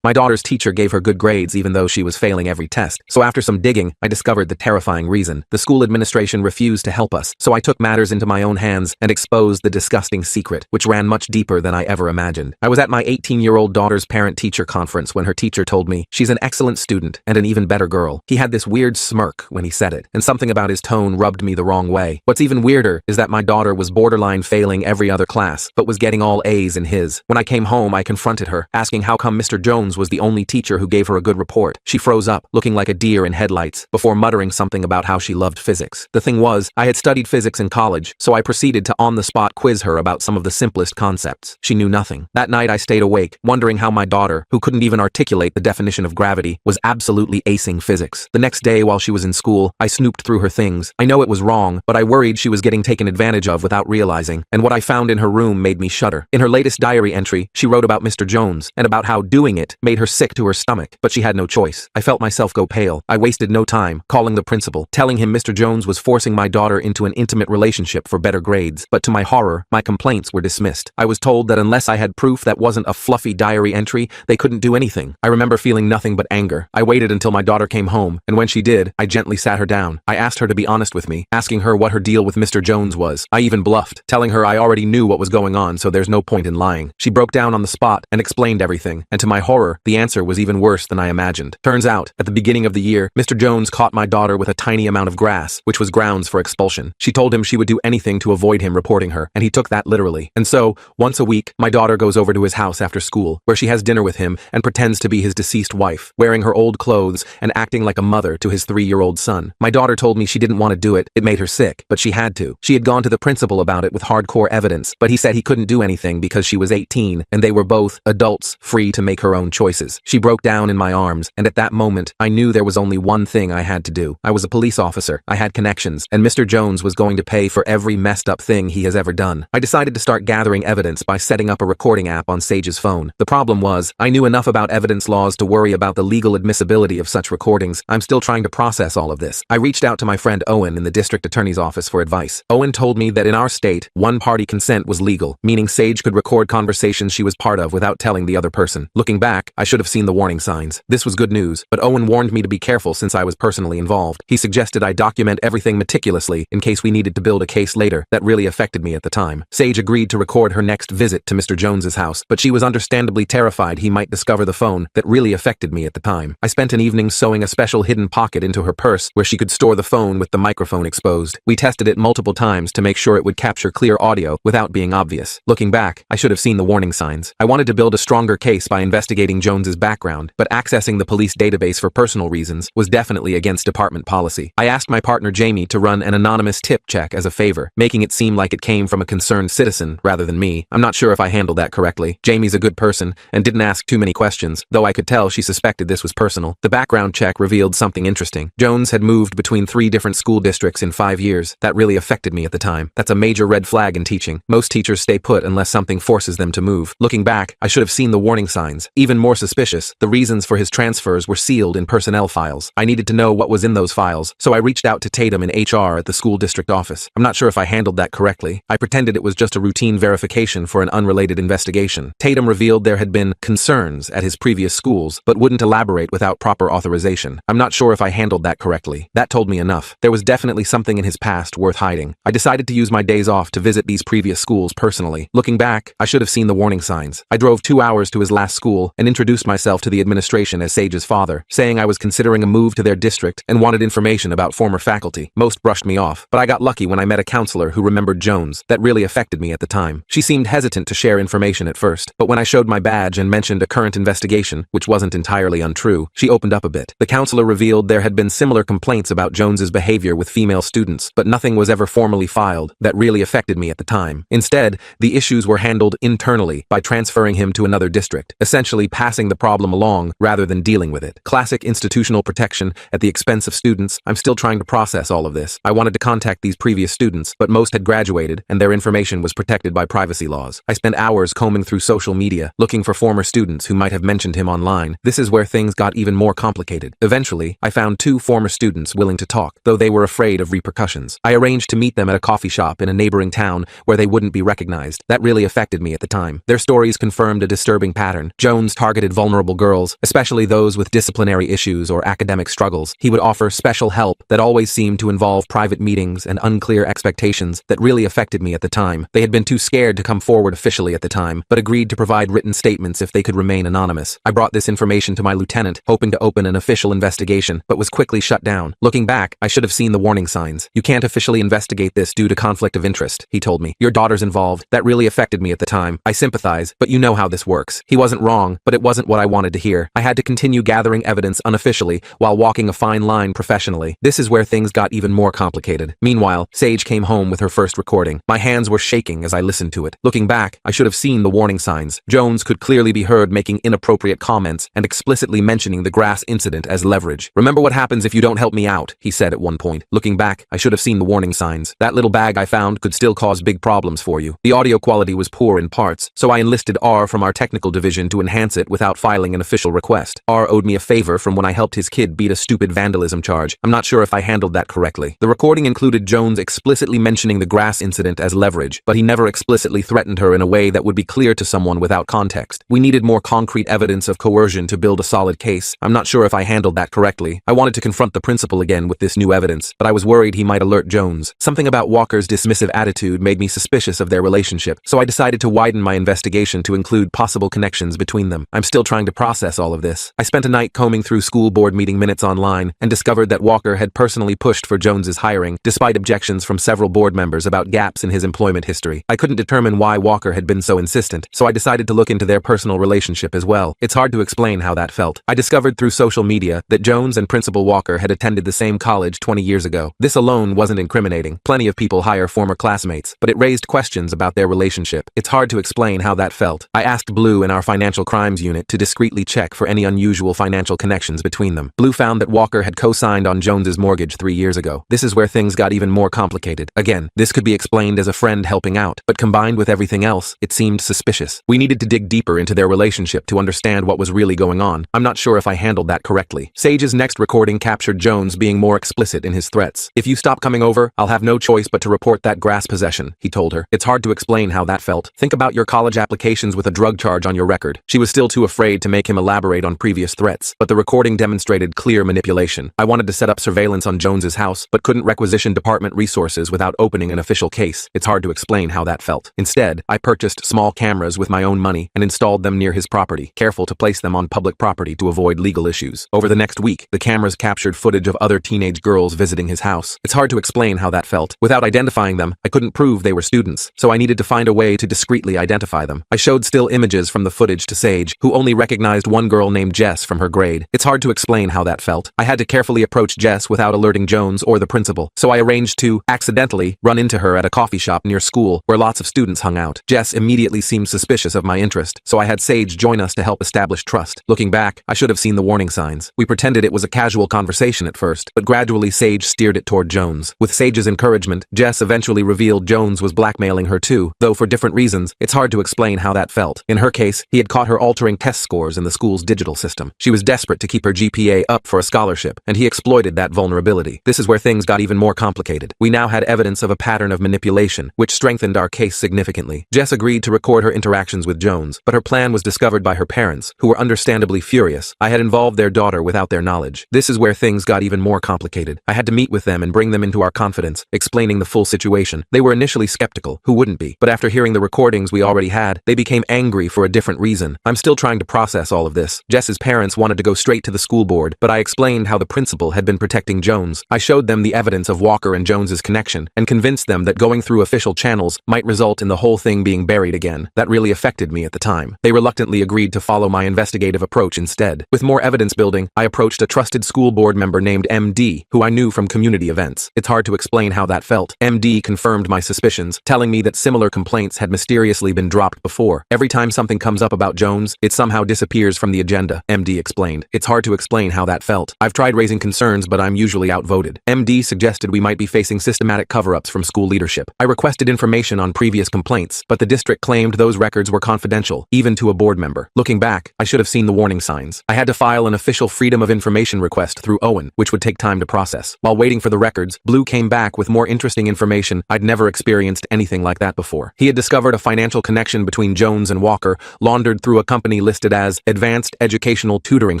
My daughter's teacher gave her good grades even though she was failing every test. So after some digging, I discovered the terrifying reason. The school administration refused to help us, so I took matters into my own hands and exposed the disgusting secret, which ran much deeper than I ever imagined. I was at my 18-year-old daughter's parent-teacher conference when her teacher told me she's an excellent student and an even better girl. He had this weird smirk when he said it, and something about his tone rubbed me the wrong way. What's even weirder is that my daughter was borderline failing every other class, but was getting all A's in his. When I came home, I confronted her, asking how come Mr. Jones was the only teacher who gave her a good report. She froze up, looking like a deer in headlights, before muttering something about how she loved physics. The thing was, I had studied physics in college, so I proceeded to on-the-spot quiz her about some of the simplest concepts. She knew nothing. That night I stayed awake, wondering how my daughter, who couldn't even articulate the definition of gravity, was absolutely acing physics. The next day while she was in school, I snooped through her things. I know it was wrong, but I worried she was getting taken advantage of without realizing, and what I found in her room made me shudder. In her latest diary entry, she wrote about Mr. Jones, and about how doing it made her sick to her stomach, but she had no choice. I felt myself go pale. I wasted no time, calling the principal, telling him Mr. Jones was forcing my daughter into an intimate relationship for better grades, but to my horror, my complaints were dismissed. I was told that unless I had proof that wasn't a fluffy diary entry, they couldn't do anything. I remember feeling nothing but anger. I waited until my daughter came home, and when she did, I gently sat her down. I asked her to be honest with me, asking her what her deal with Mr. Jones was. I even bluffed, telling her I already knew what was going on, so there's no point in lying. She broke down on the spot and explained everything, and to my horror, the answer was even worse than I imagined. Turns out, at the beginning of the year, Mr. Jones caught my daughter with a tiny amount of grass, which was grounds for expulsion. She told him she would do anything to avoid him reporting her, and he took that literally. And so, once a week, my daughter goes over to his house after school, where she has dinner with him and pretends to be his deceased wife, wearing her old clothes and acting like a mother to his 3-year-old son. My daughter told me she didn't want to do it, it made her sick, but she had to. She had gone to the principal about it with hardcore evidence, but he said he couldn't do anything because she was 18, and they were both adults, free to make her own choices. She broke down in my arms, and at that moment, I knew there was only one thing I had to do. I was a police officer, I had connections, and Mr. Jones was going to pay for every messed up thing he has ever done. I decided to start gathering evidence by setting up a recording app on Sage's phone. The problem was, I knew enough about evidence laws to worry about the legal admissibility of such recordings. I'm still trying to process all of this. I reached out to my friend Owen in the district attorney's office for advice. Owen told me that in our state, one-party consent was legal, meaning Sage could record conversations she was part of without telling the other person. Looking back, I should have seen the warning signs. This was good news, but Owen warned me to be careful since I was personally involved. He suggested I document everything meticulously in case we needed to build a case later that really affected me at the time. Sage agreed to record her next visit to Mr. Jones's house, but she was understandably terrified he might discover the phone that really affected me at the time. I spent an evening sewing a special hidden pocket into her purse where she could store the phone with the microphone exposed. We tested it multiple times to make sure it would capture clear audio without being obvious. Looking back, I should have seen the warning signs. I wanted to build a stronger case by investigating Jones's background, but accessing the police database for personal reasons was definitely against department policy. I asked my partner Jamie to run an anonymous tip check as a favor, making it seem like it came from a concerned citizen rather than me. I'm not sure if I handled that correctly. Jamie's a good person and didn't ask too many questions, though I could tell she suspected this was personal. The background check revealed something interesting. Jones had moved between 3 different school districts in 5 years. That really affected me at the time. That's a major red flag in teaching. Most teachers stay put unless something forces them to move. Looking back, I should have seen the warning signs. Even more suspicious, the reasons for his transfers were sealed in personnel files. I needed to know what was in those files, so I reached out to Tatum in HR at the school district office. I'm not sure if I handled that correctly. I pretended it was just a routine verification for an unrelated investigation. Tatum revealed there had been concerns at his previous schools, but wouldn't elaborate without proper authorization. I'm not sure if I handled that correctly. That told me enough. There was definitely something in his past worth hiding. I decided to use my days off to visit these previous schools personally. Looking back, I should have seen the warning signs. I drove 2 hours to his last school and introduced myself to the administration as Sage's father, saying I was considering a move to their district and wanted information about former faculty. Most brushed me off, but I got lucky when I met a counselor who remembered Jones. That really affected me at the time. She seemed hesitant to share information at first, but when I showed my badge and mentioned a current investigation, which wasn't entirely untrue, she opened up a bit. The counselor revealed there had been similar complaints about Jones's behavior with female students, but nothing was ever formally filed. That really affected me at the time. Instead, the issues were handled internally by transferring him to another district, essentially passing the problem along rather than dealing with it. Classic institutional protection at the expense of students. I'm still trying to process all of this. I wanted to contact these previous students, but most had graduated and their information was protected by privacy laws. I spent hours combing through social media, looking for former students who might have mentioned him online. This is where things got even more complicated. Eventually, I found 2 former students willing to talk, though they were afraid of repercussions. I arranged to meet them at a coffee shop in a neighboring town where they wouldn't be recognized. That really affected me at the time. Their stories confirmed a disturbing pattern. Jones targeted targeted vulnerable girls, especially those with disciplinary issues or academic struggles. He would offer special help that always seemed to involve private meetings and unclear expectations that really affected me at the time. They had been too scared to come forward officially at the time, but agreed to provide written statements if they could remain anonymous. I brought this information to my lieutenant, hoping to open an official investigation, but was quickly shut down. Looking back, I should have seen the warning signs. You can't officially investigate this due to conflict of interest, he told me. Your daughter's involved. That really affected me at the time. I sympathize, but you know how this works. He wasn't wrong, but it wasn't what I wanted to hear. I had to continue gathering evidence unofficially while walking a fine line professionally. This is where things got even more complicated. Meanwhile, Sage came home with her first recording. My hands were shaking as I listened to it. Looking back, I should have seen the warning signs. Jones could clearly be heard making inappropriate comments and explicitly mentioning the grass incident as leverage. Remember what happens if you don't help me out, he said at one point. Looking back, I should have seen the warning signs. That little bag I found could still cause big problems for you. The audio quality was poor in parts, so I enlisted R from our technical division to enhance it without filing an official request. R owed me a favor from when I helped his kid beat a stupid vandalism charge. I'm not sure if I handled that correctly. The recording included Jones explicitly mentioning the grass incident as leverage, but he never explicitly threatened her in a way that would be clear to someone without context. We needed more concrete evidence of coercion to build a solid case. I'm not sure if I handled that correctly. I wanted to confront the principal again with this new evidence, but I was worried he might alert Jones. Something about Walker's dismissive attitude made me suspicious of their relationship, so I decided to widen my investigation to include possible connections between them. I'm still trying to process all of this. I spent a night combing through school board meeting minutes online and discovered that Walker had personally pushed for Jones's hiring, despite objections from several board members about gaps in his employment history. I couldn't determine why Walker had been so insistent, so I decided to look into their personal relationship as well. It's hard to explain how that felt. I discovered through social media that Jones and Principal Walker had attended the same college 20 years ago. This alone wasn't incriminating. Plenty of people hire former classmates, but it raised questions about their relationship. It's hard to explain how that felt. I asked Blue in our financial crimes unit to discreetly check for any unusual financial connections between them. Blue found that Walker had co-signed on Jones's mortgage 3 years ago. This is where things got even more complicated. Again, this could be explained as a friend helping out, but combined with everything else, it seemed suspicious. We needed to dig deeper into their relationship to understand what was really going on. I'm not sure if I handled that correctly. Sage's next recording captured Jones being more explicit in his threats. If you stop coming over, I'll have no choice but to report that grass possession, he told her. It's hard to explain how that felt. Think about your college applications with a drug charge on your record. She was still too afraid to make him elaborate on previous threats, but the recording demonstrated clear manipulation. I wanted to set up surveillance on Jones's house, but couldn't requisition department resources without opening an official case. It's hard to explain how that felt. Instead, I purchased small cameras with my own money and installed them near his property, careful to place them on public property to avoid legal issues. Over the next week, the cameras captured footage of other teenage girls visiting his house. It's hard to explain how that felt. Without identifying them, I couldn't prove they were students, so I needed to find a way to discreetly identify them. I showed still images from the footage to Sage, who only recognized one girl named Jess from her grade. It's hard to explain how that felt. I had to carefully approach Jess without alerting Jones or the principal, so I arranged to, accidentally, run into her at a coffee shop near school where lots of students hung out. Jess immediately seemed suspicious of my interest, so I had Sage join us to help establish trust. Looking back, I should have seen the warning signs. We pretended it was a casual conversation at first, but gradually Sage steered it toward Jones. With Sage's encouragement, Jess eventually revealed Jones was blackmailing her too, though for different reasons. It's hard to explain how that felt. In her case, he had caught her altering test scores in the school's digital system. She was desperate to keep her GPA up for a scholarship, and he exploited that vulnerability. This is where things got even more complicated. We now had evidence of a pattern of manipulation, which strengthened our case significantly. Jess agreed to record her interactions with Jones, but her plan was discovered by her parents, who were understandably furious. I had involved their daughter without their knowledge. This is where things got even more complicated. I had to meet with them and bring them into our confidence, explaining the full situation. They were initially skeptical, who wouldn't be? But after hearing the recordings we already had, they became angry for a different reason. I'm still trying to process all of this. Jess's parents wanted to go straight to the school board, but I explained how the principal had been protecting Jones. I showed them the evidence of Walker and Jones's connection, and convinced them that going through official channels might result in the whole thing being buried again. That really affected me at the time. They reluctantly agreed to follow my investigative approach instead. With more evidence building, I approached a trusted school board member named MD, who I knew from community events. It's hard to explain how that felt. MD confirmed my suspicions, telling me that similar complaints had mysteriously been dropped before. Every time something comes up about Jones, it somehow disappears from the agenda, MD explained. It's hard to explain how that felt. I've tried raising concerns, but I'm usually outvoted. MD suggested we might be facing systematic cover-ups from school leadership. I requested information on previous complaints, but the district claimed those records were confidential, even to a board member. Looking back, I should have seen the warning signs. I had to file an official Freedom of Information request through Owen, which would take time to process. While waiting for the records, Blue came back with more interesting information. I'd never experienced anything like that before. He had discovered a financial connection between Jones and Walker, laundered through a company listed as Advanced Educational Tutoring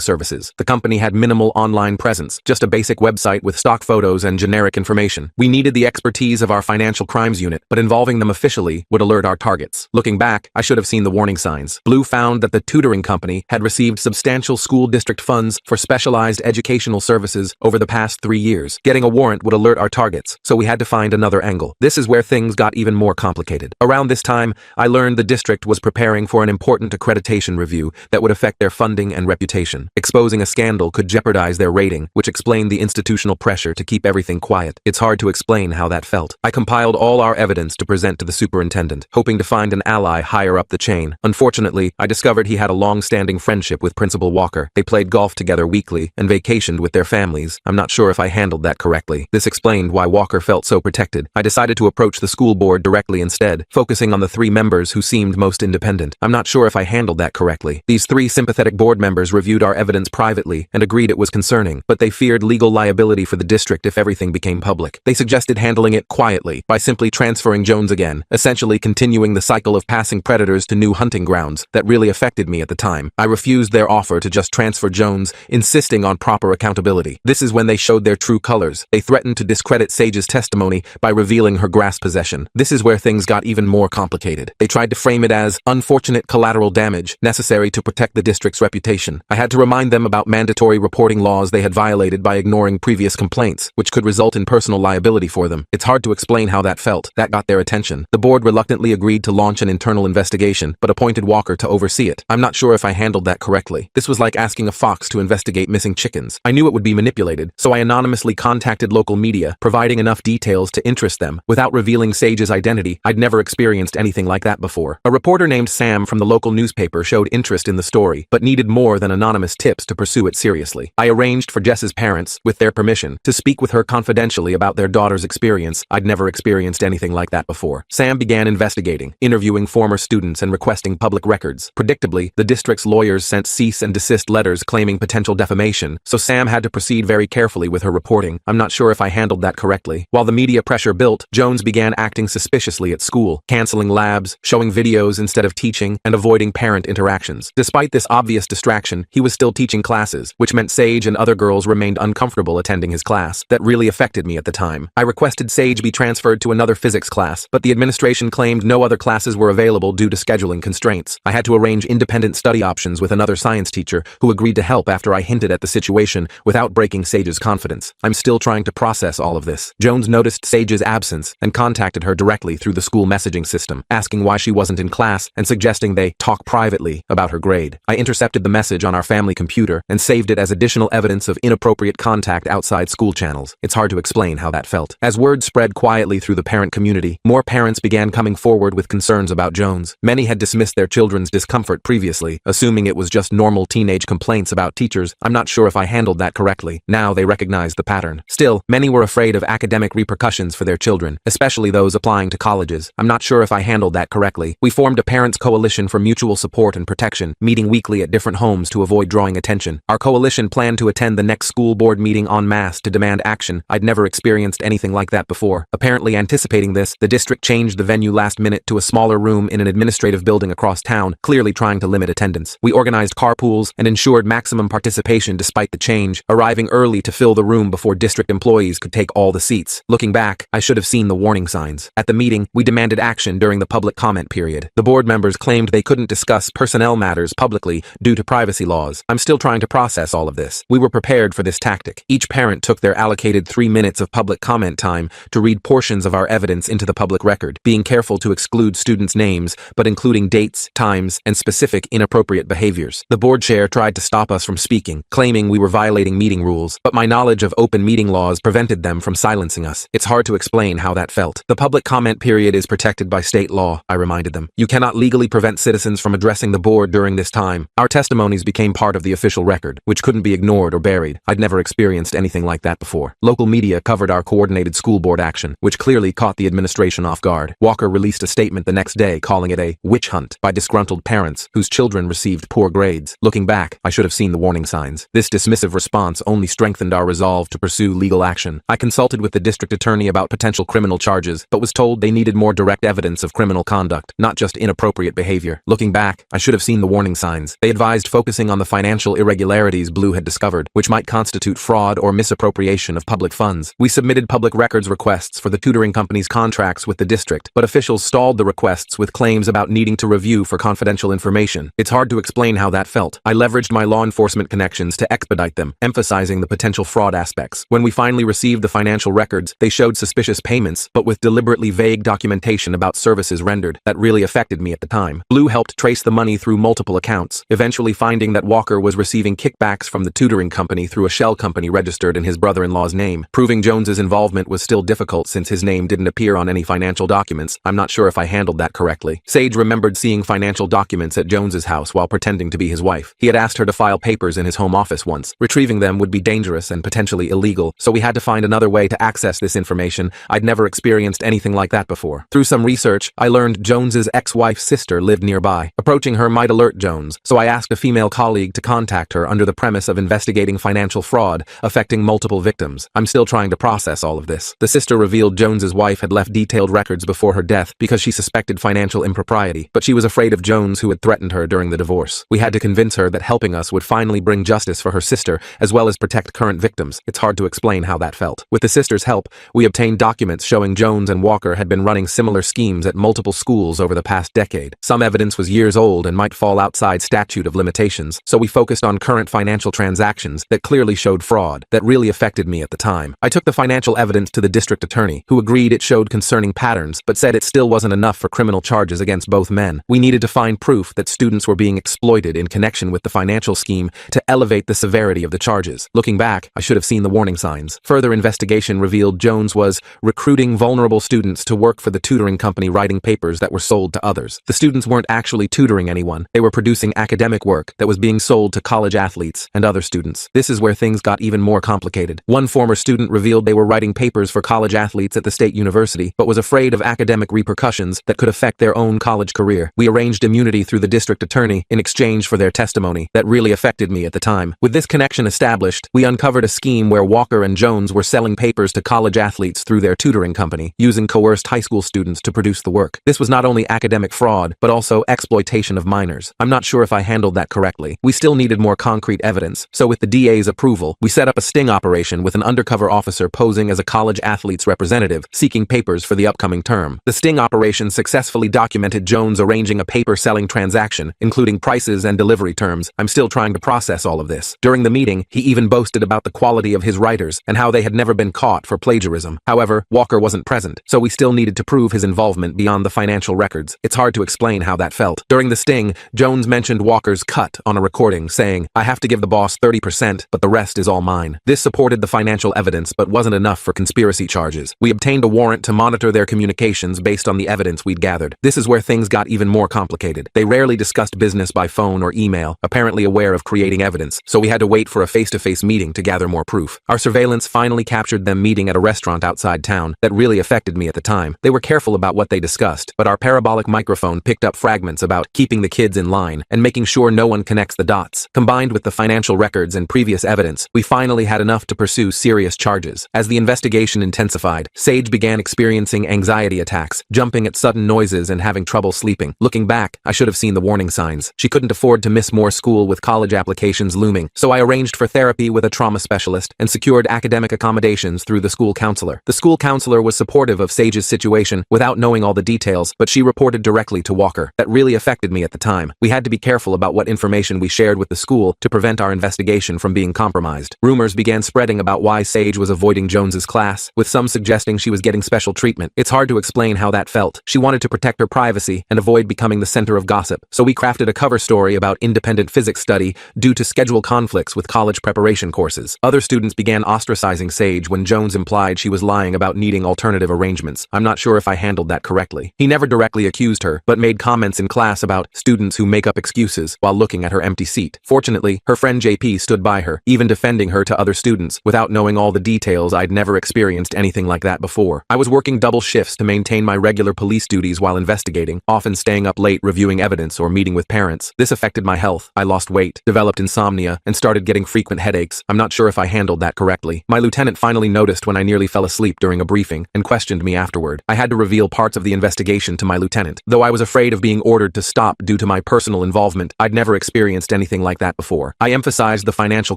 Services. The company had minimal online presence, just a basic website with stock photos and generic information. We needed the expertise of our financial crimes unit, but involving them officially would alert our targets. Looking back, I should have seen the warning signs. Blue found that the tutoring company had received substantial school district funds for specialized educational services over the past 3 years. Getting a warrant would alert our targets, so we had to find another angle. This is where things got even more complicated. Around this time, I learned the district was preparing for an important accreditation review that would affect their funding and reputation. Exposing a scandal could jeopardize their rating, which explained the institutional pressure to keep everything quiet. It's hard to explain how that felt. I compiled all our evidence to present to the superintendent, hoping to find an ally higher up the chain. Unfortunately, I discovered he had a long-standing friendship with Principal Walker. They played golf together weekly and vacationed with their families. I'm not sure if I handled that correctly. This explained why Walker felt so protected. I decided to approach the school board directly instead, focusing on the 3 members who seemed most independent. I'm not sure if I handled that correctly. These 3 sympathetic board members reviewed our evidence privately and agreed it was concerning, but they feared legal liability for the district if everything became public. They suggested handling it quietly by simply transferring Jones again, essentially continuing the cycle of passing predators to new hunting grounds that really affected me at the time. I refused their offer to just transfer Jones, insisting on proper accountability. This is when they showed their true colors. They threatened to discredit Sage's testimony by revealing her grass possession. This is where things got even more complicated. They tried to frame it as unfortunate collateral damage necessary to protect the district's reputation. I had to remind them about mandatory reporting laws they had violated by ignoring previous complaints, which could result in personal liability for them. It's hard to explain how that felt. That got their attention. The board reluctantly agreed to launch an internal investigation, but appointed Walker to oversee it. I'm not sure if I handled that correctly. This was like asking a fox to investigate missing chickens. I knew it would be manipulated, so I anonymously contacted local media, providing enough details to interest them without revealing Sage's identity. I'd never experienced anything like that before. A reporter named Sam from the local newspaper showed interest in the story, but needed more than anonymous tips to pursue it seriously. I arranged for Jess's parents, with their permission, to speak with her confidentially about their daughter's experience. I'd never experienced anything like that before. Sam began investigating, interviewing former students and requesting public records. Predictably, the district's lawyers sent cease and desist letters claiming potential defamation, so Sam had to proceed very carefully with her reporting. I'm not sure if I handled that correctly. While the media pressure built, Jones began acting suspiciously at school, canceling labs, showing videos instead of teaching, and avoiding parent interactions. Despite this obvious distraction, he was still teaching classes, which meant Sage and other girls remained uncomfortable attending his class. That really affected me at the time. I requested Sage be transferred to another physics class, but the administration claimed no other classes were available due to scheduling constraints. I had to arrange independent study options with another science teacher who agreed to help after I hinted at the situation without breaking Sage's confidence. I'm still trying to process all of this. Jones noticed Sage's absence and contacted her directly through the school messaging system, asking why she wasn't in class and suggesting they talk privately about her grade. I intercepted the message on our family computer and saved it as additional evidence of inappropriate contact outside school channels. It's hard to explain how that felt. As word spread quietly through the parent community, more parents began coming forward with concerns about Jones. Many had dismissed their children's discomfort previously, assuming it was just normal teenage complaints about teachers. I'm not sure if I handled that correctly. Now they recognized the pattern. Still, many were afraid of academic repercussions for their children, especially those applying to colleges. I'm not sure if I handled that correctly. We formed a parents' coalition for mutual support and protection, meeting weekly at different homes to avoid drawing attention. Our coalition planned to attend the next school board meeting en masse to demand action. I'd never experienced anything like that before. Apparently anticipating this, the district changed the venue last minute to a smaller room in an administrative building across town, clearly trying to limit attendance. We organized carpools and ensured maximum participation despite the change, arriving early to fill the room before district employees could take all the seats. Looking back, I should have seen the warning signs. At the meeting, we demanded action during the public comment period. The board members claimed they couldn't discuss personnel matters publicly due to privacy laws. I'm still trying to process all of this. We were prepared for this tactic. Each parent took their allocated 3 minutes of public comment time to read portions of our evidence into the public record, being careful to exclude students' names, but including dates, times, and specific inappropriate behaviors. The board chair tried to stop us from speaking, claiming we were violating meeting rules, but my knowledge of open meeting laws prevented them from silencing us. It's hard to explain how that felt. The public comment period is protected by state law, I reminded them. You cannot legally prevent citizens from addressing the board during this time. Our testimonies became part of the official record, which couldn't be ignored or buried. I'd never experienced anything like that before. Local media covered our coordinated school board action, which clearly caught the administration off guard. Walker released a statement the next day calling it a witch hunt by disgruntled parents whose children received poor grades. Looking back, I should have seen the warning signs. This dismissive response only strengthened our resolve to pursue legal action. I consulted with the district attorney about potential criminal charges, but was told they needed more direct evidence of criminal conduct, not just inappropriate behavior. Looking back, I should have seen the warning signs. They advised focusing on the financial irregularities Blue had discovered, which might constitute fraud or misappropriation of public funds. We submitted public records requests for the tutoring company's contracts with the district, but officials stalled the requests with claims about needing to review for confidential information. It's hard to explain how that felt. I leveraged my law enforcement connections to expedite them, emphasizing the potential fraud aspects. When we finally received the financial records, they showed suspicious payments, but with deliberately vague documentation about services rendered. That really affected me at the time. Blue helped trace the money through multiple accounts, eventually finding that Walker was receiving kickbacks from the tutoring company through a shell company registered in his brother-in-law's name. Proving Jones's involvement was still difficult since his name didn't appear on any financial documents. I'm not sure if I handled that correctly. Sage remembered seeing financial documents at Jones's house while pretending to be his wife. He had asked her to file papers in his home office once. Retrieving them would be dangerous and potentially illegal, so we had to find another way to access this information. I'd never experienced anything like that before. Through some research, I learned Jones's ex-wife's sister lived nearby. Approaching her might alert Jones, so I asked a female colleague to contact her under the premise of investigating financial fraud affecting multiple victims. I'm still trying to process all of this. The sister revealed Jones's wife had left detailed records before her death because she suspected financial impropriety, but she was afraid of Jones, who had threatened her during the divorce. We had to convince her that helping us would finally bring justice for her sister, as well as protect current victims. It's hard to explain how that felt. With the sister's help, we obtained documents showing Jones and Walker had been running similar schemes at multiple schools over the past decade. Some evidence was years old and might fall outside statute of limitations, so we focused on current financial transactions that clearly showed fraud. That really affected me at the time. I took the financial evidence to the district attorney, who agreed it showed concerning patterns, but said it still wasn't enough for criminal charges against both men. We needed to find proof that students were being exploited in connection with the financial scheme to elevate the severity of the charges. Looking back, I should have seen the warning signs. Further investigation revealed Jones was recruiting vulnerable students to work for the tutoring company, writing papers that were sold to others. The students weren't actually tutoring anyone. They were producing academic work that was being sold to college athletes and other students. This is where things got even more complicated. One former student revealed they were writing papers for college athletes at the state university, but was afraid of academic repercussions that could affect their own college career. We arranged immunity through the district attorney in exchange for their testimony. That really affected me at the time. With this connection established, we uncovered a scheme where Walker and Jones were selling papers to college athletes through their tutoring company, using coerced high school students to produce the work. This was not only academic fraud, but also exploitation of minors. I'm not sure if I handled that correctly. We still needed more concrete evidence, so with the DA's approval, we set up a sting operation with an undercover officer posing as a college athlete's representative, seeking papers for the upcoming term. The sting operation successfully documented Jones arranging a paper-selling transaction, including prices and delivery terms. I'm still trying to process all of this. During the meeting, he even boasted about the quality of his writers and how they had never been caught for plagiarism. However, Walker wasn't present, so we still needed to prove his involvement beyond the financial records. It's hard to explain how that felt. During the sting, Jones mentioned Walker's cut on a recording, saying, "I have to give the boss 30%, but the rest is all mine." This supported the financial evidence, but wasn't enough for conspiracy charges. We obtained a warrant to monitor their communications based on the evidence we'd gathered. This is where things got even more complicated. They rarely discussed business by phone or email, apparently aware of creating evidence, so we had to wait for a face-to-face meeting to gather more proof. Our surveillance finally captured them meeting at a restaurant outside town. That really affected me at the time. They were careful about what they discussed, but our parabolic microphone picked up fragments about keeping the kids in line and making sure no one connects the dots. Combined with the financial records and previous evidence, we finally had enough to pursue serious charges. As the investigation intensified, Sage began experiencing anxiety attacks, jumping at sudden noises and having trouble sleeping. Looking back, I should have seen the warning signs. She couldn't afford to miss more school with college applications looming, so I arranged for therapy with a trauma specialist and secured academic accommodations through the school counselor. The school counselor was supportive of Sage's situation without knowing all the details, but she reported directly to Walker. That really affected me at the time. We had to be careful about what information we shared with the school to prevent our investigation from being compromised. Rumors began spreading about why Sage was avoiding Jones's class, with some suggesting she was getting special treatment. It's hard to explain how that felt. She wanted to protect her privacy and avoid becoming the center of gossip, so we crafted a cover story about independent physics study due to schedule conflicts with college preparation courses. Other students began ostracizing Sage when Jones implied she was lying about needing alternative arrangements. I'm not sure if I handled that correctly. He never directly accused her, but made comments in class about students who make up excuses while looking at her empty seat. Fortunately, her friend JP stood by her, even defending her to other students. Without knowing all the details, I'd never experienced anything like that before. I was working double shifts to maintain my regular police duties while investigating, often staying up late reviewing evidence or meeting with parents. This affected my health. I lost weight, developed insomnia, and started getting frequent headaches. I'm not sure if I handled that correctly. My lieutenant finally noticed when I nearly fell asleep during a briefing and questioned me afterward. I had to reveal parts of the investigation to my lieutenant, though I was afraid of being ordered to stop due to my my personal involvement. I'd never experienced anything like that before. I emphasized the financial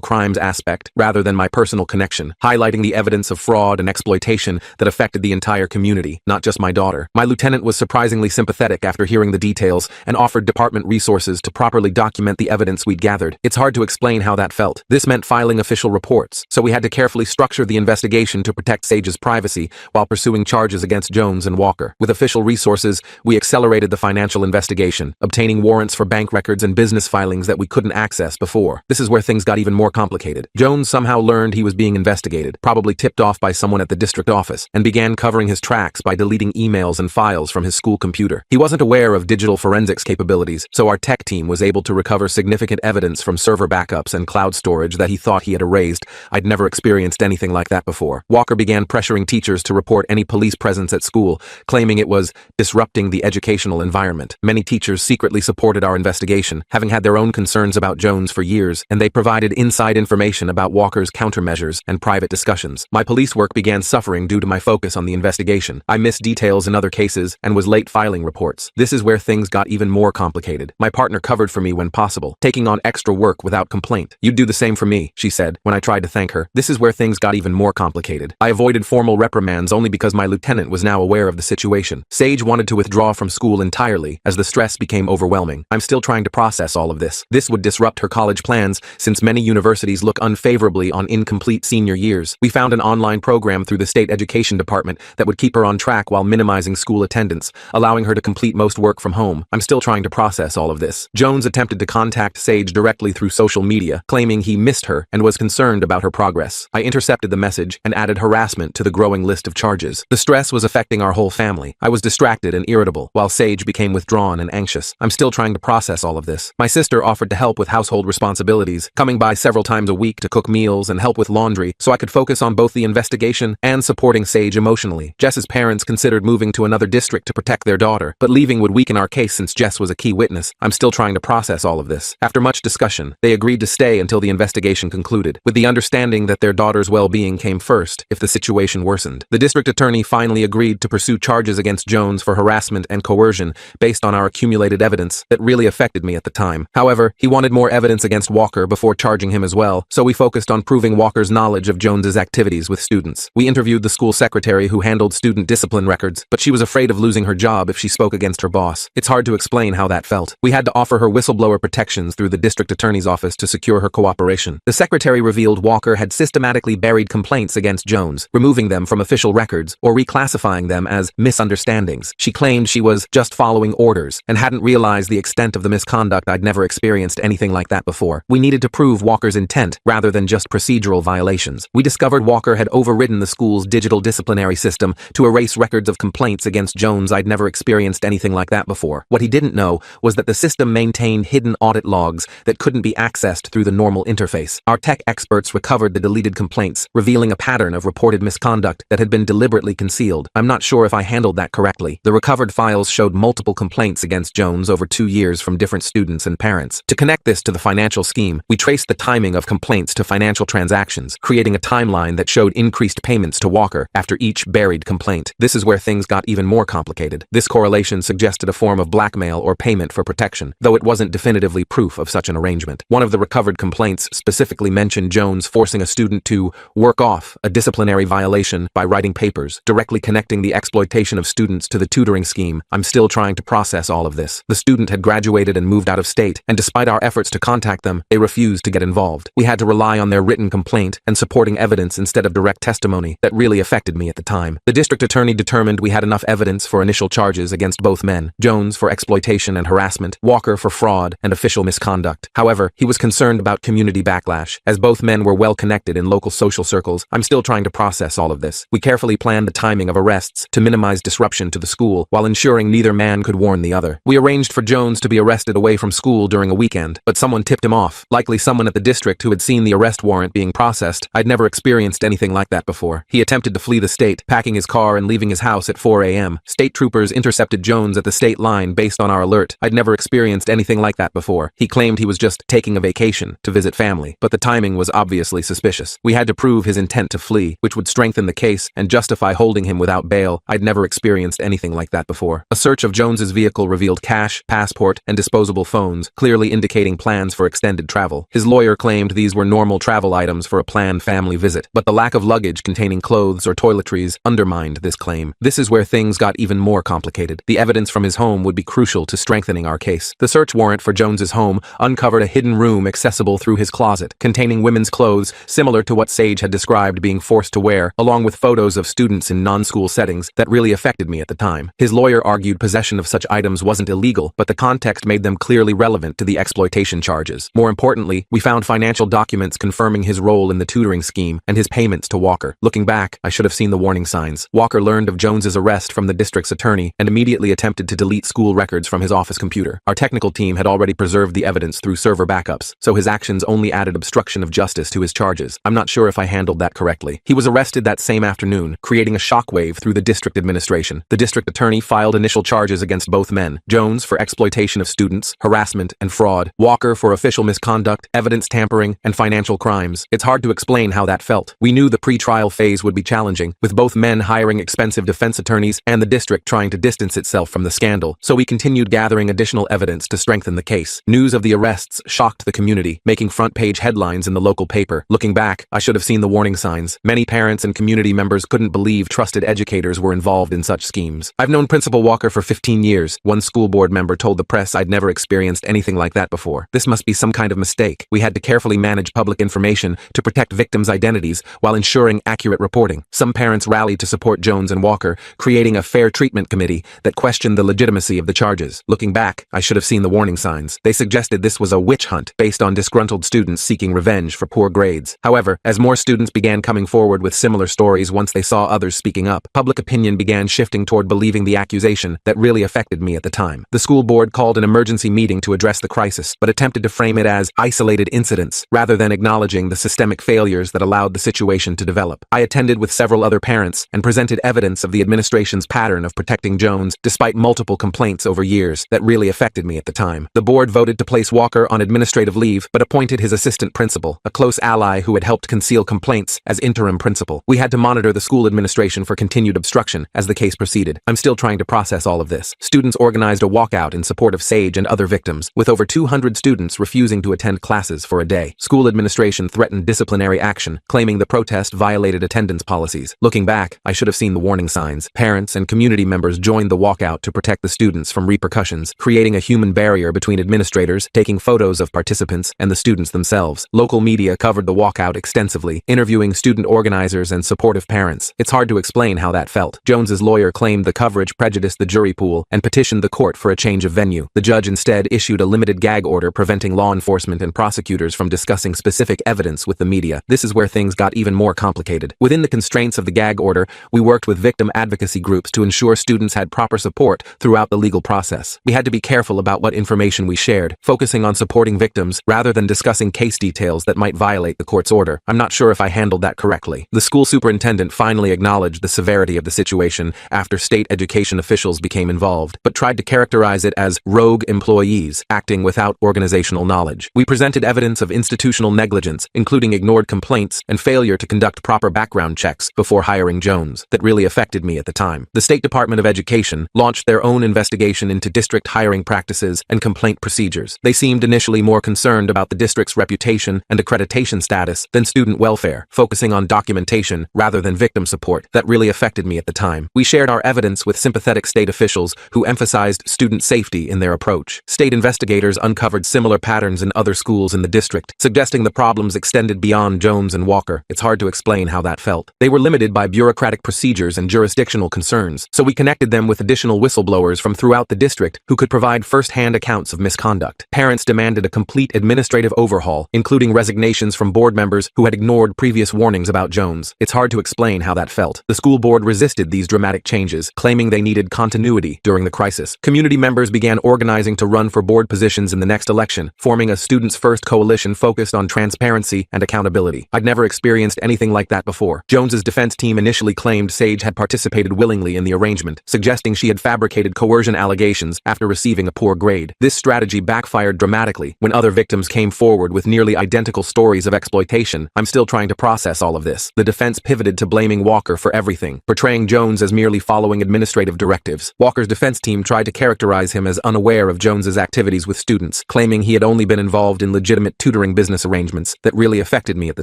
crimes aspect rather than my personal connection, highlighting the evidence of fraud and exploitation that affected the entire community, not just my daughter. My lieutenant was surprisingly sympathetic after hearing the details and offered department resources to properly document the evidence we'd gathered. It's hard to explain how that felt. This meant filing official reports, so we had to carefully structure the investigation to protect Sage's privacy while pursuing charges against Jones and Walker. With official resources, we accelerated the financial investigation, obtaining warrants for bank records and business filings that we couldn't access before. This is where things got even more complicated. Jones somehow learned he was being investigated, probably tipped off by someone at the district office, and began covering his tracks by deleting emails and files from his school computer. He wasn't aware of digital forensics capabilities, so our tech team was able to recover significant evidence from server backups and cloud storage that he thought he had erased. I'd never experienced anything like that before. Walker began pressuring teachers to report any police presence at school, claiming it was disrupting the educational environment. Many teachers secretly supported our investigation, having had their own concerns about Jones for years, and they provided inside information about Walker's countermeasures and private discussions. My police work began suffering due to my focus on the investigation. I missed details in other cases and was late filing reports. This is where things got even more complicated. My partner covered for me when possible, taking on extra work without complaint. "You'd do the same for me," she said, when I tried to thank her. This is where things got even more complicated. I avoided formal reprimands only because my lieutenant was now aware of the situation. Sage wanted to withdraw from school entirely as the stress became overwhelming. I'm still trying to process all of this. This would disrupt her college plans since many universities look unfavorably on incomplete senior years. We found an online program through the state education department that would keep her on track while minimizing school attendance, allowing her to complete most work from home. I'm still trying to process all of this. Jones attempted to contact Sage directly through social media, claiming he missed her and was concerned about her progress. I intercepted the message and added harassment to the growing list of charges. The stress was affecting our whole family. I was distracted and irritable, while Sage became withdrawn and anxious. I'm still trying to process all of this. My sister offered to help with household responsibilities, coming by several times a week to cook meals and help with laundry so I could focus on both the investigation and supporting Sage emotionally. Jess's parents considered moving to another district to protect their daughter, but leaving would weaken our case since Jess was a key witness. I'm still trying to process all of this. After much discussion, they agreed to stay until the investigation concluded, with the understanding that their daughter's well-being came first if the situation worsened. The district attorney finally agreed to pursue charges against Jones for harassment and coercion based on our accumulated evidence that really affected me at the time. However, he wanted more evidence against Walker before charging him as well, so we focused on proving Walker's knowledge of Jones's activities with students. We interviewed the school secretary who handled student discipline records, but she was afraid of losing her job if she spoke against her boss. It's hard to explain how that felt. We had to offer her whistleblower protections through the district attorney's office to secure her cooperation. The secretary revealed Walker had systematically buried complaints against Jones, removing them from official records or reclassifying them as misunderstandings. She claimed she was just following orders and hadn't realized the extent of the misconduct. I'd never experienced anything like that before. We needed to prove Walker's intent rather than just procedural violations. We discovered Walker had overridden the school's digital disciplinary system to erase records of complaints against Jones. I'd never experienced anything like that before. What he didn't know was that the system maintained hidden audit logs that couldn't be accessed through the normal interface. Our tech experts recovered the deleted complaints, revealing a pattern of reported misconduct that had been deliberately concealed. I'm not sure if I handled that correctly. The recovered files showed multiple complaints against Jones over 2 years from different students and parents. To connect this to the financial scheme, we traced the timing of complaints to financial transactions, creating a timeline that showed increased payments to Walker after each buried complaint. This is where things got even more complicated. This correlation suggested a form of blackmail or payment for protection, though it wasn't definitively proof of such an arrangement. One of the recovered complaints specifically mentioned Jones forcing a student to work off a disciplinary violation by writing papers, directly connecting the exploitation of students to the tutoring scheme. I'm still trying to process all of this. The student had graduated and moved out of state, and despite our efforts to contact them, they refused to get involved. We had to rely on their written complaint and supporting evidence instead of direct testimony that really affected me at the time. The district attorney determined we had enough evidence for initial charges against both men, Jones for exploitation and harassment, Walker for fraud and official misconduct. However, he was concerned about community backlash, as both men were well connected in local social circles. I'm still trying to process all of this. We carefully planned the timing of arrests to minimize disruption to the school, while ensuring neither man could warn the other. We arranged for Jones to be arrested away from school during a weekend, but someone tipped him off, likely someone at the district who had seen the arrest warrant being processed. I'd never experienced anything like that before. He attempted to flee the state, packing his car and leaving his house at 4 a.m. State troopers intercepted Jones at the state line based on our alert. I'd never experienced anything like that before. He claimed he was just taking a vacation to visit family, but the timing was obviously suspicious. We had to prove his intent to flee, which would strengthen the case and justify holding him without bail. I'd never experienced anything like that before. A search of Jones's vehicle revealed cash, passport, passport, and disposable phones, clearly indicating plans for extended travel. His lawyer claimed these were normal travel items for a planned family visit, but the lack of luggage containing clothes or toiletries undermined this claim. This is where things got even more complicated. The evidence from his home would be crucial to strengthening our case. The search warrant for Jones's home uncovered a hidden room accessible through his closet, containing women's clothes similar to what Sage had described being forced to wear, along with photos of students in non-school settings that really affected me at the time. His lawyer argued possession of such items wasn't illegal, but the context made them clearly relevant to the exploitation charges. More importantly, we found financial documents confirming his role in the tutoring scheme and his payments to Walker. Looking back, I should have seen the warning signs. Walker learned of Jones's arrest from the district's attorney and immediately attempted to delete school records from his office computer. Our technical team had already preserved the evidence through server backups, so his actions only added obstruction of justice to his charges. I'm not sure if I handled that correctly. He was arrested that same afternoon, creating a shockwave through the district administration. The district attorney filed initial charges against both men: Jones for exploitation of students, harassment, and fraud; Walker for official misconduct, evidence tampering, and financial crimes. It's hard to explain how that felt. We knew the pre-trial phase would be challenging, with both men hiring expensive defense attorneys and the district trying to distance itself from the scandal, so we continued gathering additional evidence to strengthen the case. News of the arrests shocked the community, making front-page headlines in the local paper. Looking back, I should have seen the warning signs. Many parents and community members couldn't believe trusted educators were involved in such schemes. I've known Principal Walker for 15 years. One school board member told the press I'd never experienced anything like that before. This must be some kind of mistake. We had to carefully manage public information to protect victims' identities while ensuring accurate reporting. Some parents rallied to support Jones and Walker, creating a fair treatment committee that questioned the legitimacy of the charges. Looking back, I should have seen the warning signs. They suggested this was a witch hunt based on disgruntled students seeking revenge for poor grades. However, as more students began coming forward with similar stories once they saw others speaking up, public opinion began shifting toward believing the accusation that really affected me at the time. The school board called an emergency meeting to address the crisis, but attempted to frame it as isolated incidents, rather than acknowledging the systemic failures that allowed the situation to develop. I attended with several other parents and presented evidence of the administration's pattern of protecting Jones despite multiple complaints over years that really affected me at the time. The board voted to place Walker on administrative leave, but appointed his assistant principal, a close ally who had helped conceal complaints, as interim principal. We had to monitor the school administration for continued obstruction as the case proceeded. I'm still trying to process all of this. Students organized a walkout in support of Sage and other victims, with over 200 students refusing to attend classes for a day. School administration threatened disciplinary action, claiming the protest violated attendance policies. Looking back, I should have seen the warning signs. Parents and community members joined the walkout to protect the students from repercussions, creating a human barrier between administrators, taking photos of participants, and the students themselves. Local media covered the walkout extensively, interviewing student organizers and supportive parents. It's hard to explain how that felt. Jones's lawyer claimed the coverage prejudiced the jury pool and petitioned the court for a change of venue. The judge instead issued a limited gag order preventing law enforcement and prosecutors from discussing specific evidence with the media. This is where things got even more complicated. Within the constraints of the gag order, we worked with victim advocacy groups to ensure students had proper support throughout the legal process. We had to be careful about what information we shared, focusing on supporting victims rather than discussing case details that might violate the court's order. I'm not sure if I handled that correctly. The school superintendent finally acknowledged the severity of the situation after state education officials became involved, but tried to characterize it as rogue employees acting without organizational knowledge. We presented evidence of institutional negligence, including ignored complaints and failure to conduct proper background checks before hiring Jones, that really affected me at the time. The State Department of Education launched their own investigation into district hiring practices and complaint procedures. They seemed initially more concerned about the district's reputation and accreditation status than student welfare, focusing on documentation rather than victim support. That really affected me at the time. We shared our evidence with sympathetic state officials who emphasized student safety in their approach. State investigators uncovered similar patterns in other schools in the district, suggesting the problems extended beyond Jones and Walker. It's hard to explain how that felt. They were limited by bureaucratic procedures and jurisdictional concerns, so we connected them with additional whistleblowers from throughout the district who could provide first-hand accounts of misconduct. Parents demanded a complete administrative overhaul, including resignations from board members who had ignored previous warnings about Jones. It's hard to explain how that felt. The school board resisted these dramatic changes, claiming they needed continuity during the crisis. Community members began organizing to run for board positions in the next election, forming a students' first coalition focused on transparency and accountability. I'd never experienced anything like that before. Jones's defense team initially claimed Sage had participated willingly in the arrangement, suggesting she had fabricated coercion allegations after receiving a poor grade. This strategy backfired dramatically when other victims came forward with nearly identical stories of exploitation. I'm still trying to process all of this. The defense pivoted to blaming Walker for everything, portraying Jones as merely following administrative directives. Walker's defense team tried to characterize him as was unaware of Jones's activities with students, claiming he had only been involved in legitimate tutoring business arrangements that really affected me at the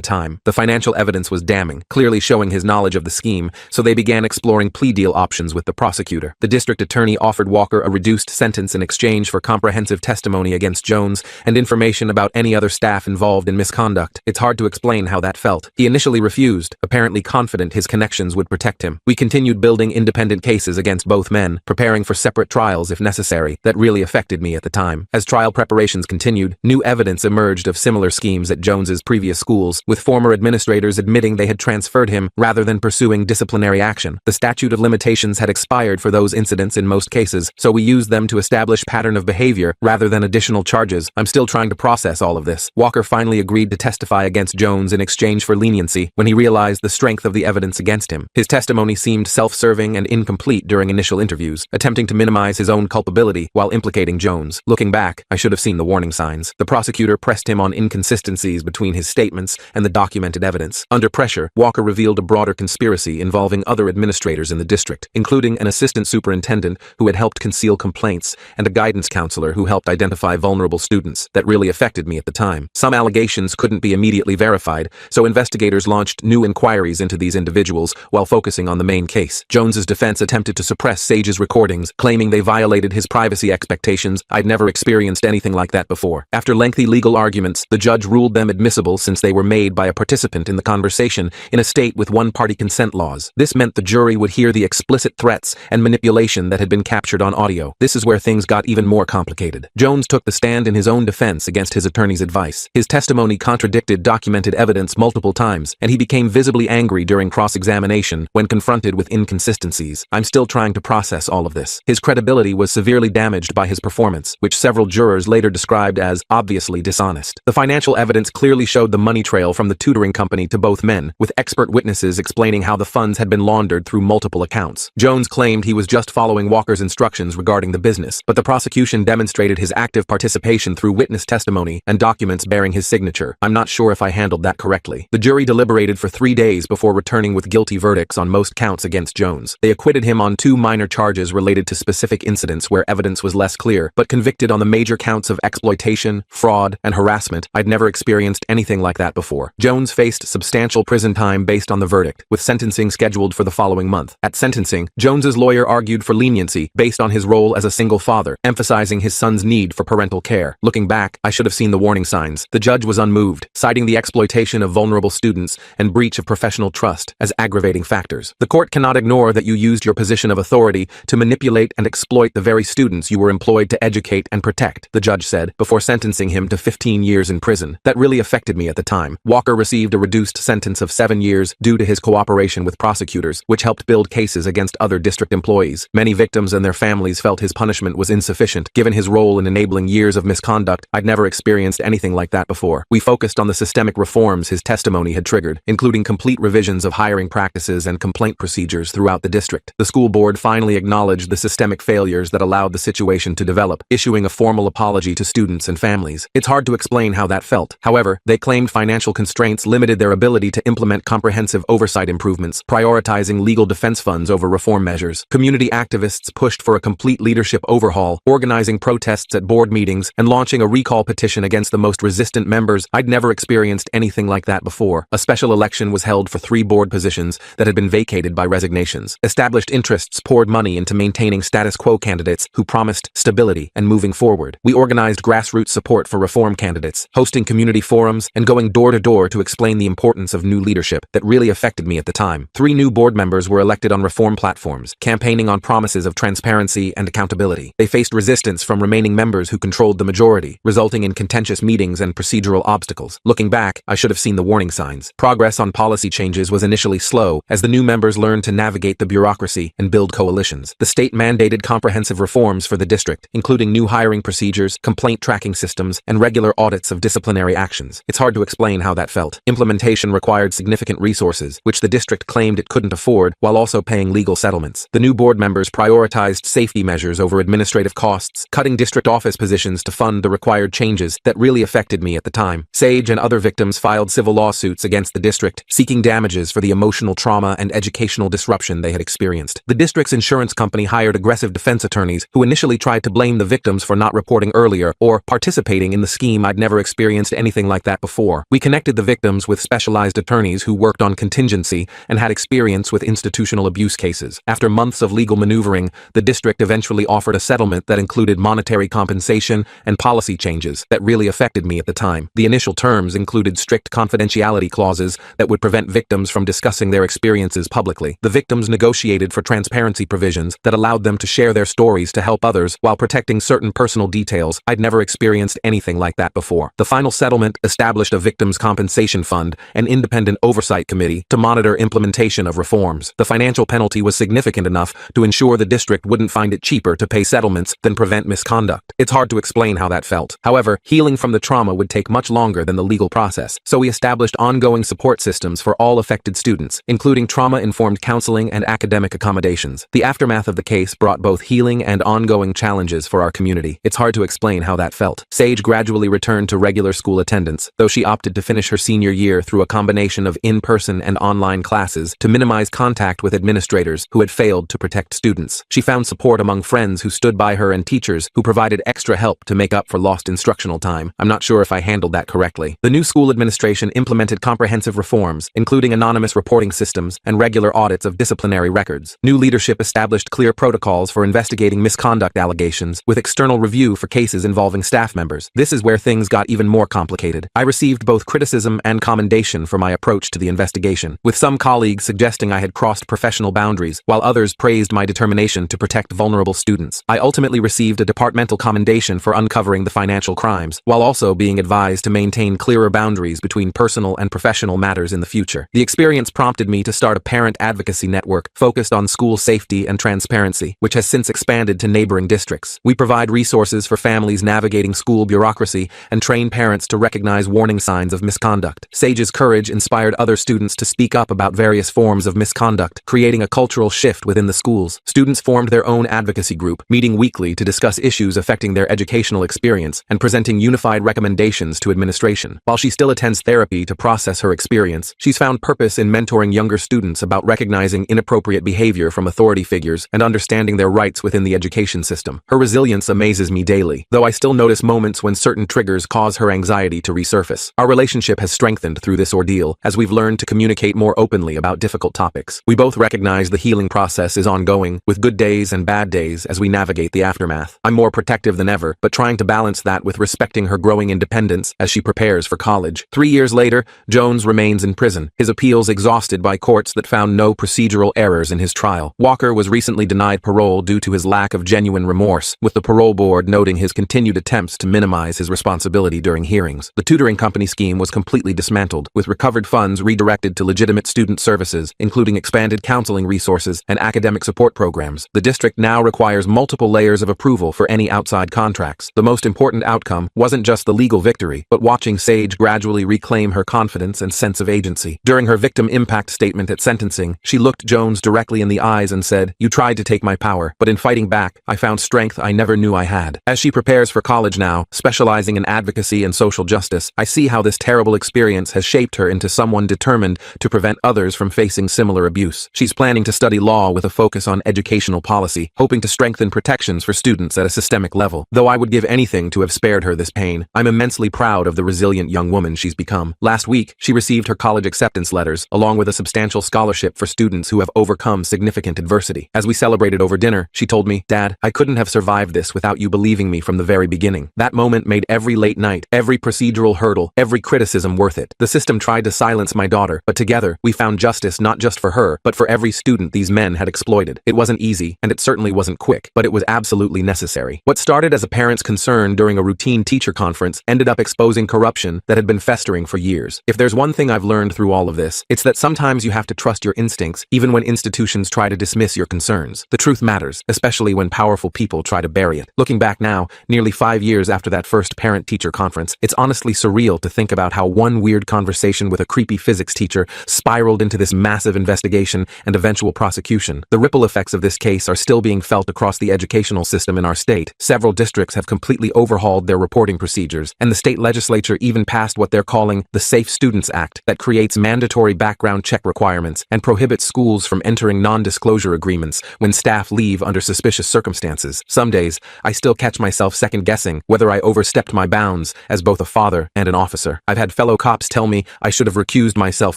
time. The financial evidence was damning, clearly showing his knowledge of the scheme, so they began exploring plea deal options with the prosecutor. The district attorney offered Walker a reduced sentence in exchange for comprehensive testimony against Jones and information about any other staff involved in misconduct. It's hard to explain how that felt. He initially refused, apparently confident his connections would protect him. We continued building independent cases against both men, preparing for separate trials if necessary. That really affected me at the time. As trial preparations continued, new evidence emerged of similar schemes at Jones's previous schools, with former administrators admitting they had transferred him rather than pursuing disciplinary action. The statute of limitations had expired for those incidents in most cases, so we used them to establish pattern of behavior rather than additional charges. I'm still trying to process all of this. Walker finally agreed to testify against Jones in exchange for leniency when he realized the strength of the evidence against him. His testimony seemed self-serving and incomplete during initial interviews, attempting to minimize his own culpability while implicating Jones. Looking back, I should have seen the warning signs. The prosecutor pressed him on inconsistencies between his statements and the documented evidence. Under pressure, Walker revealed a broader conspiracy involving other administrators in the district, including an assistant superintendent who had helped conceal complaints and a guidance counselor who helped identify vulnerable students. That really affected me at the time. Some allegations couldn't be immediately verified, so investigators launched new inquiries into these individuals while focusing on the main case. Jones's defense attempted to suppress Sage's recordings, claiming they violated his privacy expectations. I'd never experienced anything like that before. After lengthy legal arguments, the judge ruled them admissible since they were made by a participant in the conversation in a state with one-party consent laws. This meant the jury would hear the explicit threats and manipulation that had been captured on audio. This is where things got even more complicated. Jones took the stand in his own defense against his attorney's advice. His testimony contradicted documented evidence multiple times, and he became visibly angry during cross-examination when confronted with inconsistencies. I'm still trying to process all of this. His credibility was severely damaged by his performance, which several jurors later described as obviously dishonest. The financial evidence clearly showed the money trail from the tutoring company to both men, with expert witnesses explaining how the funds had been laundered through multiple accounts. Jones claimed he was just following Walker's instructions regarding the business, but the prosecution demonstrated his active participation through witness testimony and documents bearing his signature. I'm not sure if I handled that correctly. The jury deliberated for 3 days before returning with guilty verdicts on most counts against Jones. They acquitted him on 2 minor charges related to specific incidents where evidence was less clear, but convicted on the major counts of exploitation, fraud, and harassment. I'd never experienced anything like that before. Jones faced substantial prison time based on the verdict, with sentencing scheduled for the following month. At sentencing, Jones's lawyer argued for leniency based on his role as a single father, emphasizing his son's need for parental care. Looking back, I should have seen the warning signs. The judge was unmoved, citing the exploitation of vulnerable students and breach of professional trust as aggravating factors. The court cannot ignore that you used your position of authority to manipulate and exploit the very students you were employed to educate and protect, the judge said, before sentencing him to 15 years in prison. That really affected me at the time. Walker received a reduced sentence of 7 years due to his cooperation with prosecutors, which helped build cases against other district employees. Many victims and their families felt his punishment was insufficient, given his role in enabling years of misconduct. I'd never experienced anything like that before. We focused on the systemic reforms his testimony had triggered, including complete revisions of hiring practices and complaint procedures throughout the district. The school board finally acknowledged the systemic failures that allowed the situation to develop, issuing a formal apology to students and families. It's hard to explain how that felt. However, they claimed financial constraints limited their ability to implement comprehensive oversight improvements, prioritizing legal defense funds over reform measures. Community activists pushed for a complete leadership overhaul, organizing protests at board meetings and launching a recall petition against the most resistant members. I'd never experienced anything like that before. A special election was held for 3 board positions that had been vacated by resignations. Established interests poured money into maintaining status quo candidates who promised stability and moving forward. We organized grassroots support for reform candidates, hosting community forums and going door to door to explain the importance of new leadership. That really affected me at the time. 3 new board members were elected on reform platforms, campaigning on promises of transparency and accountability. They faced resistance from remaining members who controlled the majority, resulting in contentious meetings and procedural obstacles. Looking back, I should have seen the warning signs. Progress on policy changes was initially slow as the new members learned to navigate the bureaucracy and build coalitions. The state mandated comprehensive reforms for the district, including new hiring procedures, complaint tracking systems, and regular audits of disciplinary actions. It's hard to explain how that felt. Implementation required significant resources, which the district claimed it couldn't afford, while also paying legal settlements. The new board members prioritized safety measures over administrative costs, cutting district office positions to fund the required changes. That really affected me at the time. Sage and other victims filed civil lawsuits against the district, seeking damages for the emotional trauma and educational disruption they had experienced. The district's insurance company hired aggressive defense attorneys who initially initially tried to blame the victims for not reporting earlier or participating in the scheme. I'd never experienced anything like that before. We connected the victims with specialized attorneys who worked on contingency and had experience with institutional abuse cases. After months of legal maneuvering, the district eventually offered a settlement that included monetary compensation and policy changes that really affected me at the time. The initial terms included strict confidentiality clauses that would prevent victims from discussing their experiences publicly. The victims negotiated for transparency provisions that allowed them to share their stories to help others while protecting certain personal details. I'd never experienced anything like that before. The final settlement established a victims' compensation fund and independent oversight committee to monitor implementation of reforms. The financial penalty was significant enough to ensure the district wouldn't find it cheaper to pay settlements than prevent misconduct. It's hard to explain how that felt. However, healing from the trauma would take much longer than the legal process, so we established ongoing support systems for all affected students, including trauma-informed counseling and academic accommodations. The aftermath of the case brought both healing and ongoing challenges for our community. It's hard to explain how that felt. Sage gradually returned to regular school attendance, though she opted to finish her senior year through a combination of in-person and online classes to minimize contact with administrators who had failed to protect students. She found support among friends who stood by her and teachers who provided extra help to make up for lost instructional time. I'm not sure if I handled that correctly. The new school administration implemented comprehensive reforms, including anonymous reporting systems and regular audits of disciplinary records. New leadership established clear protocols for investigating misconduct allegations, with external review for cases involving staff members. This is where things got even more complicated. I received both criticism and commendation for my approach to the investigation, with some colleagues suggesting I had crossed professional boundaries, while others praised my determination to protect vulnerable students. I ultimately received a departmental commendation for uncovering the financial crimes, while also being advised to maintain clearer boundaries between personal and professional matters in the future. The experience prompted me to start a parent advocacy network focused on school safety and transparency, which has since expanded to neighboring districts. We provide resources for families navigating school bureaucracy and train parents to recognize warning signs of misconduct. Sage's courage inspired other students to speak up about various forms of misconduct, creating a cultural shift within the schools. Students formed their own advocacy group, meeting weekly to discuss issues affecting their educational experience and presenting unified recommendations to administration. While she still attends therapy to process her experience, she's found purpose in mentoring younger students about recognizing inappropriate behavior from authority figures and understanding their rights within the education system. Her resilience amazes me daily, though I still notice moments when certain triggers cause her anxiety to resurface. Our relationship has strengthened through this ordeal as we've learned to communicate more openly about difficult topics. We both recognize the healing process is ongoing, with good days and bad days as we navigate the aftermath. I'm more protective than ever, but trying to balance that with respecting her growing independence as she prepares for college. 3 years later, Jones remains in prison, his appeals exhausted by courts that found no procedural errors in his trial. Walker was recently denied parole due to his lack of genuine remorse, with the parole board noting his continued attempts to minimize his responsibility during hearings. The tutoring company scheme was completely dismantled, with recovered funds redirected to legitimate student services, including expanded counseling resources and academic support programs. The district now requires multiple layers of approval for any outside contracts. The most important outcome wasn't just the legal victory, but watching Sage gradually reclaim her confidence and sense of agency. During her victim impact statement at sentencing, she looked Jones directly in the eyes and said, "You tried to take my power, but in fighting back, I found strength I never knew I had." As she prepares for college now, specializing in advocacy and social justice, I see how this terrible experience has shaped her into someone determined to prevent others from facing similar abuse. She's planning to study law with a focus on educational policy, hoping to strengthen protections for students at a systemic level. Though I would give anything to have spared her this pain, I'm immensely proud of the resilient young woman she's become. Last week, she received her college acceptance letters, along with a substantial scholarship for students who have overcome significant adversity. As we celebrated over dinner, she told me, "Dad, I couldn't have survived this without you believing me from the very beginning." That moment made every late night, every procedural hurdle, every criticism worth it. The system tried to silence my daughter, but together, we found justice not just for her, but for every student these men had exploited. It wasn't easy, and it certainly wasn't quick, but it was absolutely necessary. What started as a parent's concern during a routine teacher conference ended up exposing corruption that had been festering for years. If there's one thing I've learned through all of this, it's that sometimes you have to trust your instincts, even when institutions try to dismiss your concerns. The truth matters, especially when powerful people try to bury it. Looking back now, nearly 5 years after that first parent-teacher conference, it's honestly surreal to think about how one weird conversation with a creepy physics teacher spiraled into this massive investigation and eventual prosecution. The ripple effects of this case are still being felt across the educational system in our state. Several districts have completely overhauled their reporting procedures, and the state legislature even passed what they're calling the Safe Students Act that creates mandatory background check requirements and prohibits schools from entering non-disclosure agreements when staff leave under suspicious circumstances. circumstances. Some days, I still catch myself second-guessing whether I overstepped my bounds as both a father and an officer. I've had fellow cops tell me I should have recused myself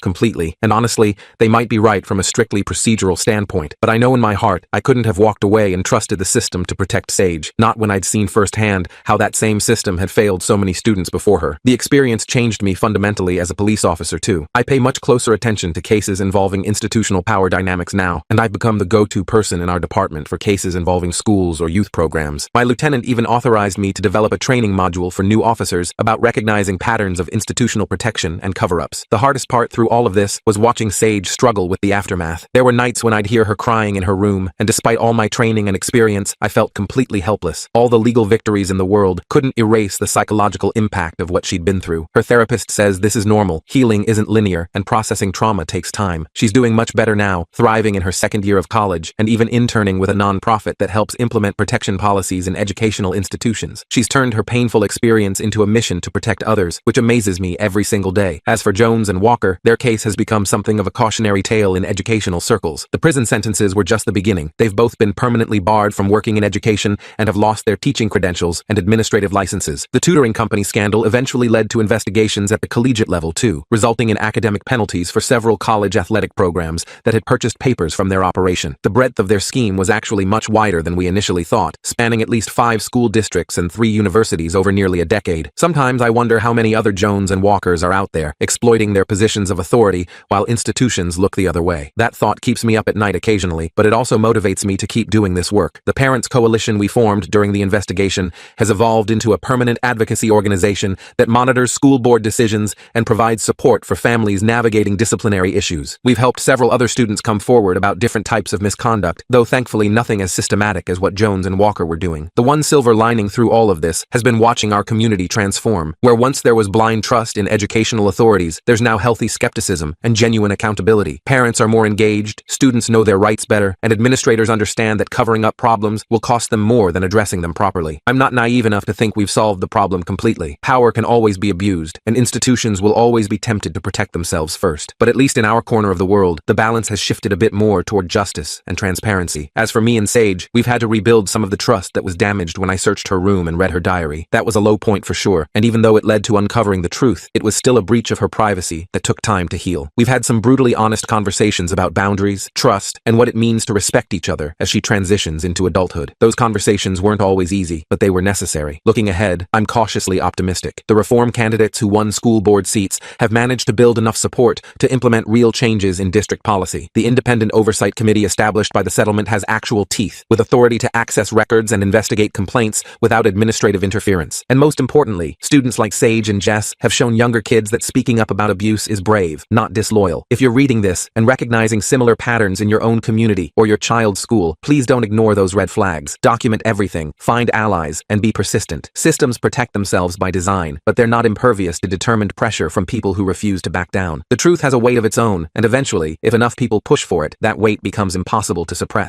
completely, and honestly, they might be right from a strictly procedural standpoint, but I know in my heart I couldn't have walked away and trusted the system to protect Sage, not when I'd seen firsthand how that same system had failed so many students before her. The experience changed me fundamentally as a police officer too. I pay much closer attention to cases involving institutional power dynamics now, and I've become the go-to person in our department for cases involving schools or youth programs. My lieutenant even authorized me to develop a training module for new officers about recognizing patterns of institutional protection and cover-ups. The hardest part through all of this was watching Sage struggle with the aftermath. There were nights when I'd hear her crying in her room, and despite all my training and experience, I felt completely helpless. All the legal victories in the world couldn't erase the psychological impact of what she'd been through. Her therapist says this is normal, healing isn't linear, and processing trauma takes time. She's doing much better now, thriving in her second year of college, and even interning with a nonprofit that helps implement protection policies in educational institutions. She's turned her painful experience into a mission to protect others, which amazes me every single day. As for Jones and Walker, their case has become something of a cautionary tale in educational circles. The prison sentences were just the beginning. They've both been permanently barred from working in education and have lost their teaching credentials and administrative licenses. The tutoring company scandal eventually led to investigations at the collegiate level too, resulting in academic penalties for several college athletic programs that had purchased papers from their operation. The breadth of their scheme was actually much wider than we initially thought, spanning at least 5 school districts and 3 universities over nearly a decade. Sometimes I wonder how many other Jones and Walkers are out there, exploiting their positions of authority while institutions look the other way. That thought keeps me up at night occasionally, but it also motivates me to keep doing this work. The Parents Coalition we formed during the investigation has evolved into a permanent advocacy organization that monitors school board decisions and provides support for families navigating disciplinary issues. We've helped several other students come forward about different types of misconduct, though thankfully nothing as systematic as what Jones and Walker were doing. The one silver lining through all of this has been watching our community transform. Where once there was blind trust in educational authorities, there's now healthy skepticism and genuine accountability. Parents are more engaged, students know their rights better, and administrators understand that covering up problems will cost them more than addressing them properly. I'm not naive enough to think we've solved the problem completely. Power can always be abused, and institutions will always be tempted to protect themselves first. But at least in our corner of the world, the balance has shifted a bit more toward justice and transparency. As for me and Sage, we've had to rebuild some of the trust that was damaged when I searched her room and read her diary. That was a low point for sure, and even though it led to uncovering the truth, it was still a breach of her privacy that took time to heal. We've had some brutally honest conversations about boundaries, trust, and what it means to respect each other as she transitions into adulthood. Those conversations weren't always easy, but they were necessary. Looking ahead, I'm cautiously optimistic. The reform candidates who won school board seats have managed to build enough support to implement real changes in district policy. The independent oversight committee established by the settlement has actual teeth, with authority to access records and investigate complaints without administrative interference. And most importantly, students like Sage and Jess have shown younger kids that speaking up about abuse is brave, not disloyal. If you're reading this and recognizing similar patterns in your own community or your child's school, please don't ignore those red flags. Document everything, find allies, and be persistent. Systems protect themselves by design, but they're not impervious to determined pressure from people who refuse to back down. The truth has a weight of its own, and eventually, if enough people push for it, that weight becomes impossible to suppress.